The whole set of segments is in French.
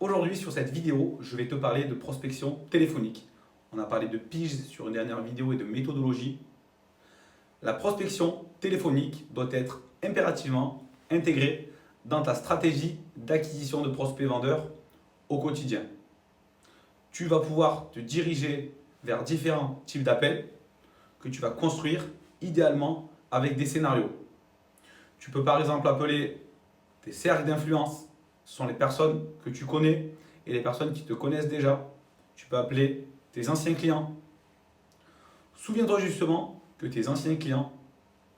Aujourd'hui, sur cette vidéo, je vais te parler de prospection téléphonique. On a parlé de pige sur une dernière vidéo et de méthodologie. La prospection téléphonique doit être impérativement intégrée dans ta stratégie d'acquisition de prospects vendeurs au quotidien. Tu vas pouvoir te diriger vers différents types d'appels que tu vas construire idéalement avec des scénarios. Tu peux par exemple appeler tes cercles d'influence. Ce sont les personnes que tu connais et les personnes qui te connaissent déjà. Tu peux appeler tes anciens clients. Souviens-toi justement que tes anciens clients,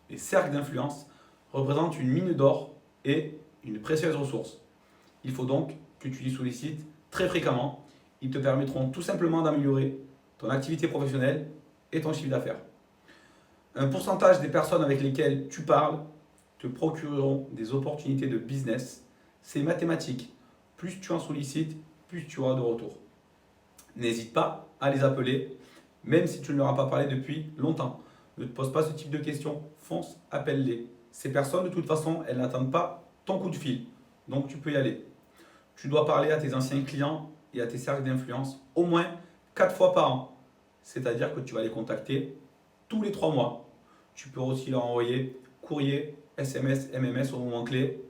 les cercles d'influence, représentent une mine d'or et une précieuse ressource. Il faut donc que tu les sollicites très fréquemment. Ils te permettront tout simplement d'améliorer ton activité professionnelle et ton chiffre d'affaires. Un pourcentage des personnes avec lesquelles tu parles te procureront des opportunités de business. C'est mathématique. Plus tu en sollicites, plus tu auras de retour. N'hésite pas à les appeler, même si tu ne leur as pas parlé depuis longtemps. Ne te pose pas ce type de questions. Fonce, appelle-les. Ces personnes, de toute façon, elles n'attendent pas ton coup de fil. Donc tu peux y aller. Tu dois parler à tes anciens clients et à tes cercles d'influence au moins 4 fois par an. C'est-à-dire que tu vas les contacter tous les 3 mois. Tu peux aussi leur envoyer courrier, SMS, MMS au moment clé,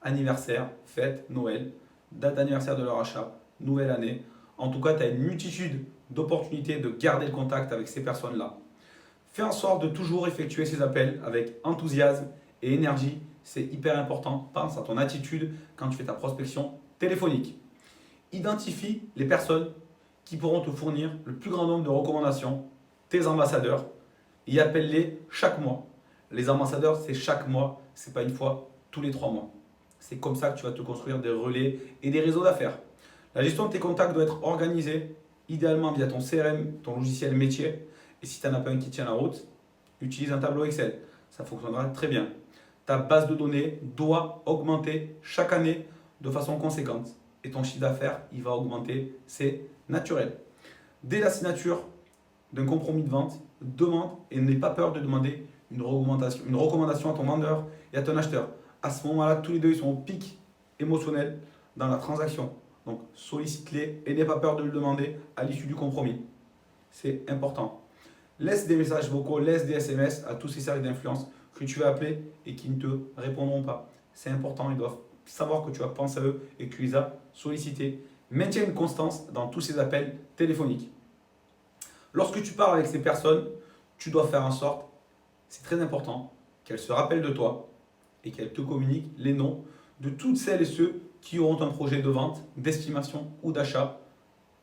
anniversaire, fête, Noël, date d'anniversaire de leur achat, nouvelle année. En tout cas, tu as une multitude d'opportunités de garder le contact avec ces personnes-là. Fais en sorte de toujours effectuer ces appels avec enthousiasme et énergie. C'est hyper important. Pense à ton attitude quand tu fais ta prospection téléphonique. Identifie les personnes qui pourront te fournir le plus grand nombre de recommandations, tes ambassadeurs, et appelle-les chaque mois. Les ambassadeurs, c'est chaque mois, ce n'est pas une fois tous les 3 mois. C'est comme ça que tu vas te construire des relais et des réseaux d'affaires. La gestion de tes contacts doit être organisée, idéalement via ton CRM, ton logiciel métier. Et si tu n'en as pas un qui tient la route, utilise un tableau Excel. Ça fonctionnera très bien. Ta base de données doit augmenter chaque année de façon conséquente. Et ton chiffre d'affaires, il va augmenter. C'est naturel. Dès la signature d'un compromis de vente, demande et n'aie pas peur de demander une recommandation à ton vendeur et à ton acheteur. À ce moment-là, tous les deux ils sont au pic émotionnel dans la transaction. Donc sollicite-les et n'aie pas peur de le demander à l'issue du compromis. C'est important. Laisse des messages vocaux, laisse des SMS à tous ces cercles d'influence que tu vas appeler et qui ne te répondront pas. C'est important, ils doivent savoir que tu as pensé à eux et que tu les as sollicités. Maintiens une constance dans tous ces appels téléphoniques. Lorsque tu parles avec ces personnes, tu dois faire en sorte, c'est très important, qu'elles se rappellent de toi et qu'elles te communiquent les noms de toutes celles et ceux qui auront un projet de vente, d'estimation ou d'achat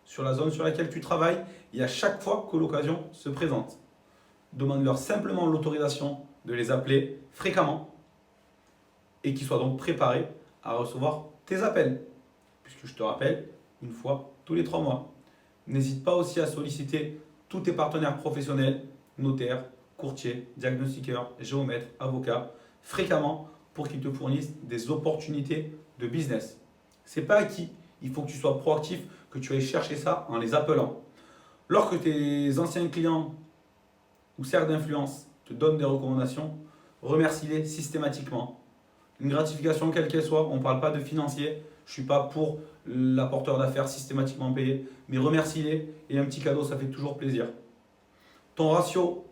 sur la zone sur laquelle tu travailles et à chaque fois que l'occasion se présente. Demande-leur simplement l'autorisation de les appeler fréquemment et qu'ils soient donc préparés à recevoir tes appels, puisque je te rappelle, une fois tous les 3 mois. N'hésite pas aussi à solliciter tous tes partenaires professionnels, notaires, courtiers, diagnostiqueurs, géomètres, avocats, fréquemment pour qu'ils te fournissent des opportunités de business. Ce n'est pas acquis. Il faut que tu sois proactif, que tu ailles chercher ça en les appelant. Lorsque tes anciens clients ou cercles d'influence te donnent des recommandations, remercie-les systématiquement. Une gratification quelle qu'elle soit, on ne parle pas de financier, je ne suis pas pour l'apporteur d'affaires systématiquement payé, mais remercie-les et un petit cadeau, ça fait toujours plaisir. Ton ratio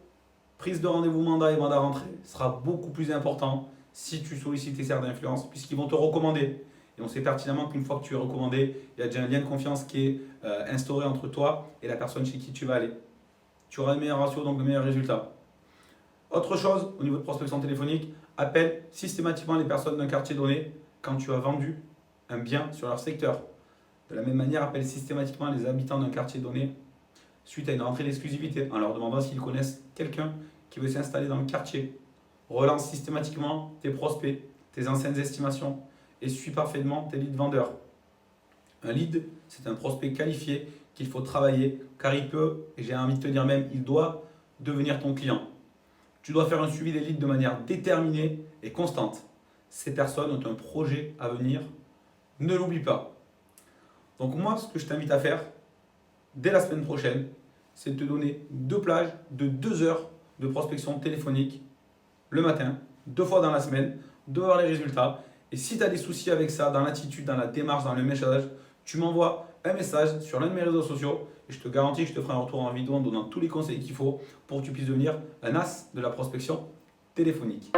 prise de rendez-vous mandat et mandat rentrée sera beaucoup plus important si tu sollicites tes cercles d'influence, puisqu'ils vont te recommander. Et on sait pertinemment qu'une fois que tu es recommandé, il y a déjà un lien de confiance qui est instauré entre toi et la personne chez qui tu vas aller. Tu auras le meilleur ratio, donc le meilleur résultat. Autre chose, au niveau de prospection téléphonique, appelle systématiquement les personnes d'un quartier donné quand tu as vendu un bien sur leur secteur. De la même manière, appelle systématiquement les habitants d'un quartier donné suite à une rentrée d'exclusivité en leur demandant s'ils connaissent quelqu'un qui veut s'installer dans le quartier. Relance systématiquement tes prospects, tes anciennes estimations et suis parfaitement tes leads vendeurs. Un lead, c'est un prospect qualifié qu'il faut travailler car il peut, et j'ai envie de te dire même, il doit devenir ton client. Tu dois faire un suivi des leads de manière déterminée et constante. Ces personnes ont un projet à venir, ne l'oublie pas. Donc moi, ce que je t'invite à faire dès la semaine prochaine, c'est de te donner 2 plages de 2 heures de prospection téléphonique le matin, 2 fois dans la semaine, de voir les résultats. Et si tu as des soucis avec ça, dans l'attitude, dans la démarche, dans le message, Tu m'envoies un message sur l'un de mes réseaux sociaux et je te garantis que je te ferai un retour en vidéo en donnant tous les conseils qu'il faut pour que tu puisses devenir un as de la prospection téléphonique.